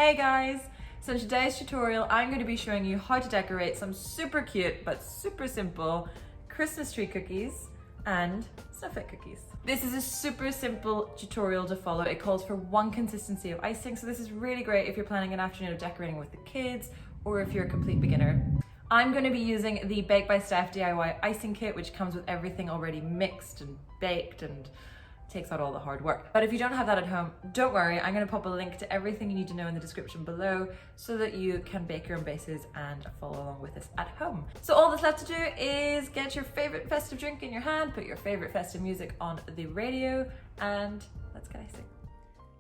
Hey guys! So in today's tutorial, I'm going to be showing you how to decorate some super cute but super simple Christmas tree cookies and snowflake cookies. This is a super simple tutorial to follow. It calls for one consistency of icing, so this is really great if you're planning an afternoon of decorating with the kids or if you're a complete beginner. I'm going to be using the Bake by Steph DIY icing kit, which comes with everything already mixed and baked and takes out all the hard work. But if you don't have that at home, don't worry, I'm going to pop a link to everything you need to know in the description below so that you can bake your own bases and follow along with this at home. So all that's left to do is get your favorite festive drink in your hand, put your favorite festive music on the radio, and let's get icing.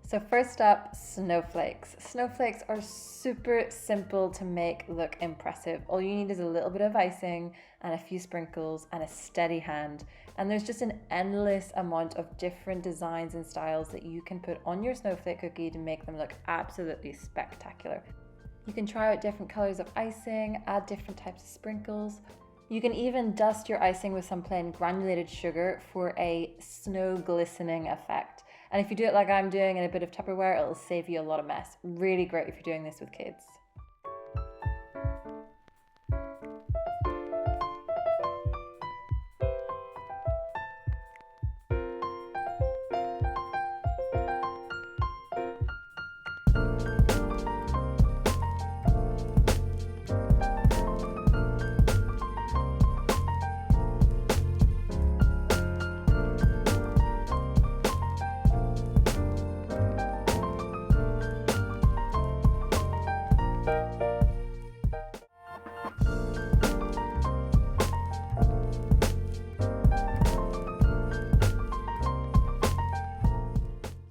So first up, snowflakes. Snowflakes are super simple to make look impressive. All you need is a little bit of icing and a few sprinkles and a steady hand. And there's just an endless amount of different designs and styles that you can put on your snowflake cookie to make them look absolutely spectacular. You can try out different colors of icing, add different types of sprinkles. You can even dust your icing with some plain granulated sugar for a snow glistening effect. And if you do it like I'm doing in a bit of Tupperware, it'll save you a lot of mess. Really great if you're doing this with kids.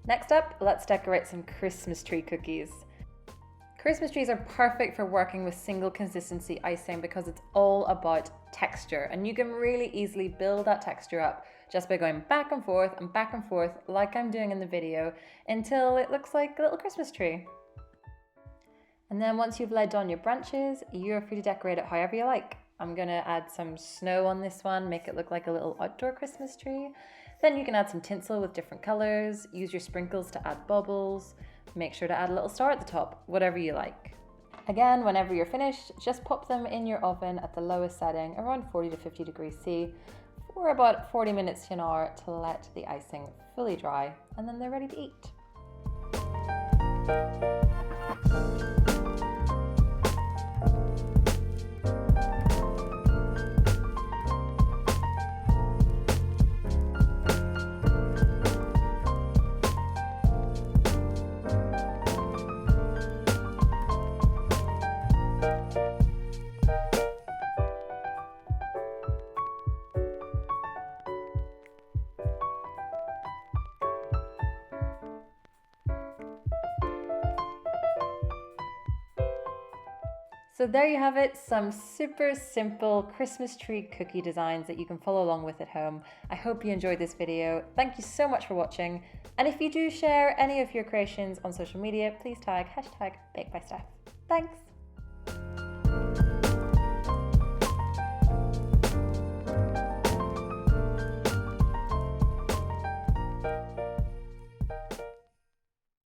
Next up, let's decorate some Christmas tree cookies. Christmas trees are perfect for working with single consistency icing because it's all about texture, and you can really easily build that texture up just by going back and forth like I'm doing in the video until it looks like a little Christmas tree. And then once you've laid down your branches, you're free to decorate it however you like. I'm gonna add some snow on this one, make it look like a little outdoor Christmas tree. Then you can add some tinsel with different colors, use your sprinkles to add bubbles, make sure to add a little star at the top, whatever you like. Again, whenever you're finished, just pop them in your oven at the lowest setting, around 40 to 50 degrees C, for about 40 minutes to an hour to let the icing fully dry, and then they're ready to eat. So there you have it, some super simple Christmas tree cookie designs that you can follow along with at home. I hope you enjoyed this video. Thank you so much for watching. And if you do share any of your creations on social media, please tag #BakeBySteph. Thanks.